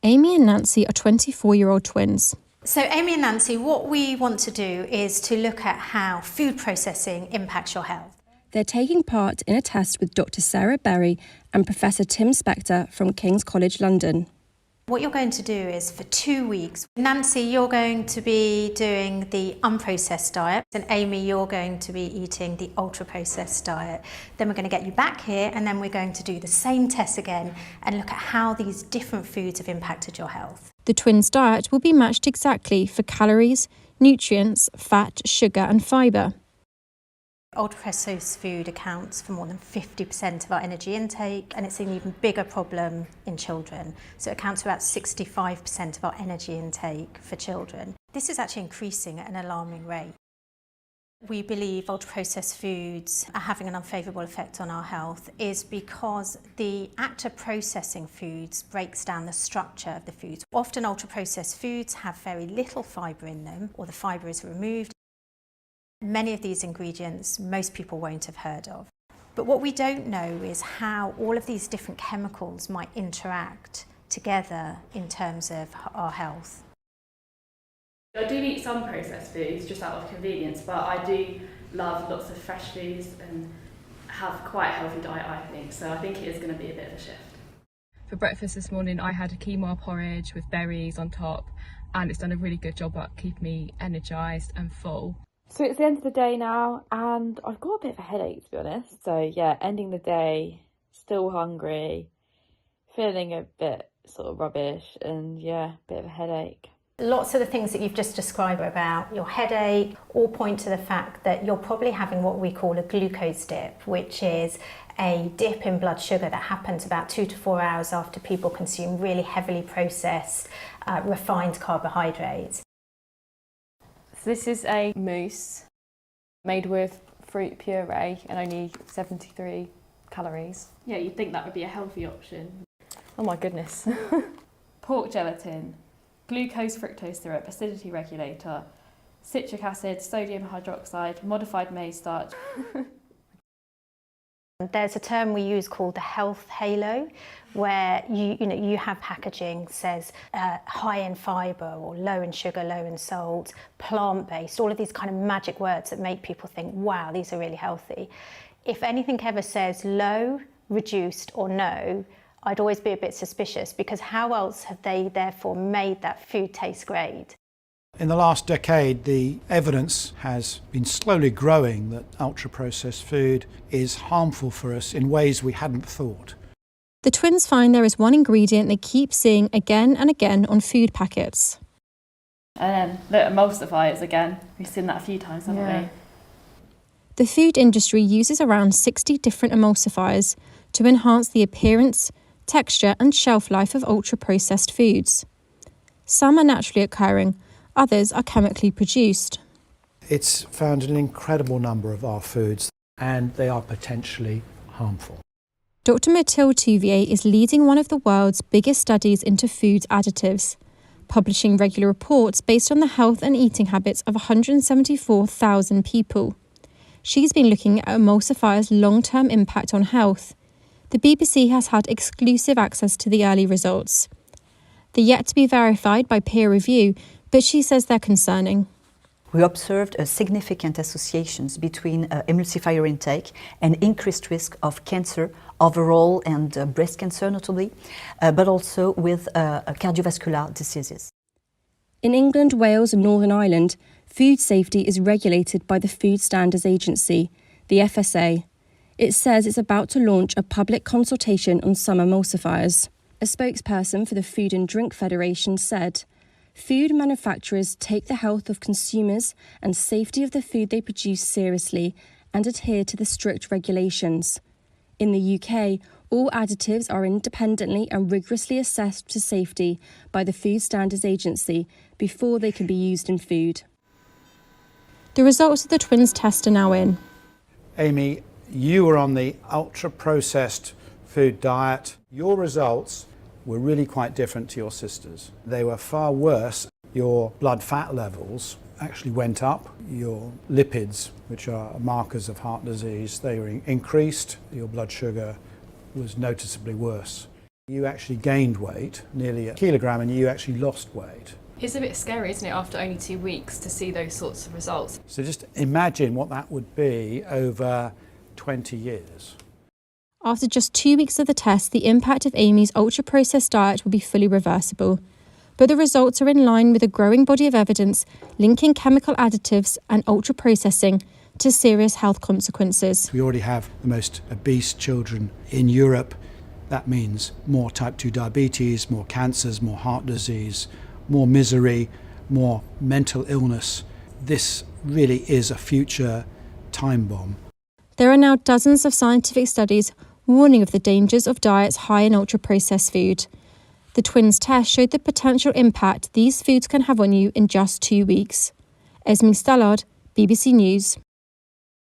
Amy and Nancy are 24-year-old twins. So Amy and Nancy, what we want to do is to look at how food processing impacts your health. They're taking part in a test with Dr. Sarah Berry and Professor Tim Spector from King's College London. What you're going to do is for 2 weeks, Nancy, you're going to be doing the unprocessed diet, and Amy, you're going to be eating the ultra-processed diet. Then we're going to get you back here, and then we're going to do the same test again and look at how these different foods have impacted your health. The twins' diet will be matched exactly for calories, nutrients, fat, sugar and fibre. Ultra-processed food accounts for more than 50% of our energy intake, and it's an even bigger problem in children. So it accounts for about 65% of our energy intake for children. This is actually increasing at an alarming rate. We believe ultra-processed foods are having an unfavourable effect on our health is because the act of processing foods breaks down the structure of the foods. Often ultra-processed foods have very little fibre in them, or the fibre is removed. Many of these ingredients most people won't have heard of. But what we don't know is how all of these different chemicals might interact together in terms of our health. I do eat some processed foods just out of convenience, but I do love lots of fresh foods and have quite a healthy diet, I think. So I think it is going to be a bit of a shift. For breakfast this morning I had a quinoa porridge with berries on top, and it's done a really good job at keeping me energised and full. So it's the end of the day now and I've got a bit of a headache, to be honest. So yeah, ending the day, still hungry, feeling a bit sort of rubbish, and yeah, a bit of a headache. Lots of the things that you've just described about your headache all point to the fact that you're probably having what we call a glucose dip, which is a dip in blood sugar that happens about 2 to 4 hours after people consume really heavily processed, refined carbohydrates. So this is a mousse made with fruit puree and only 73 calories. Yeah, you'd think that would be a healthy option. Oh my goodness. Pork gelatin, glucose fructose syrup, acidity regulator, citric acid, sodium hydroxide, modified maize starch. There's a term we use called the health halo, where you have packaging says high in fibre or low in sugar, low in salt, plant-based, all of these kind of magic words that make people think, wow, these are really healthy. If anything ever says low, reduced or no, I'd always be a bit suspicious, because how else have they therefore made that food taste great? In the last decade, the evidence has been slowly growing that ultra-processed food is harmful for us in ways we hadn't thought. The twins find there is one ingredient they keep seeing again and again on food packets. And then the emulsifiers again. We've seen that a few times, haven't we? The food industry uses around 60 different emulsifiers to enhance the appearance, texture and shelf life of ultra-processed foods. Some are naturally occurring, others are chemically produced. It's found in an incredible number of our foods, and they are potentially harmful. Dr. Mathilde Touvier is leading one of the world's biggest studies into food additives, publishing regular reports based on the health and eating habits of 174,000 people. She's been looking at emulsifiers' long-term impact on health. The BBC has had exclusive access to the early results. They're yet to be verified by peer review, but she says they're concerning. We observed significant associations between emulsifier intake and increased risk of cancer overall, and breast cancer notably, but also with cardiovascular diseases. In England, Wales and Northern Ireland, food safety is regulated by the Food Standards Agency, the FSA. It says it's about to launch a public consultation on some emulsifiers. A spokesperson for the Food and Drink Federation said, "Food manufacturers take the health of consumers and safety of the food they produce seriously and adhere to the strict regulations. In the UK, all additives are independently and rigorously assessed for safety by the Food Standards Agency before they can be used in food." The results of the twins' test are now in. Amy, you were on the ultra-processed food diet. Your results were really quite different to your sisters. They were far worse. Your blood fat levels actually went up. Your lipids, which are markers of heart disease, they were increased. Your blood sugar was noticeably worse. You actually gained weight, nearly a kilogram, and you actually lost weight. It's a bit scary, isn't it, after only 2 weeks to see those sorts of results? So just imagine what that would be over 20 years. After just 2 weeks of the test, the impact of Amy's ultra-processed diet will be fully reversible. But the results are in line with a growing body of evidence linking chemical additives and ultra-processing to serious health consequences. We already have the most obese children in Europe. That means more type 2 diabetes, more cancers, more heart disease, more misery, more mental illness. This really is a future time bomb. There are now dozens of scientific studies warning of the dangers of diets high in ultra-processed food. The twins test showed the potential impact these foods can have on you in just 2 weeks. Esme Stallard, BBC News.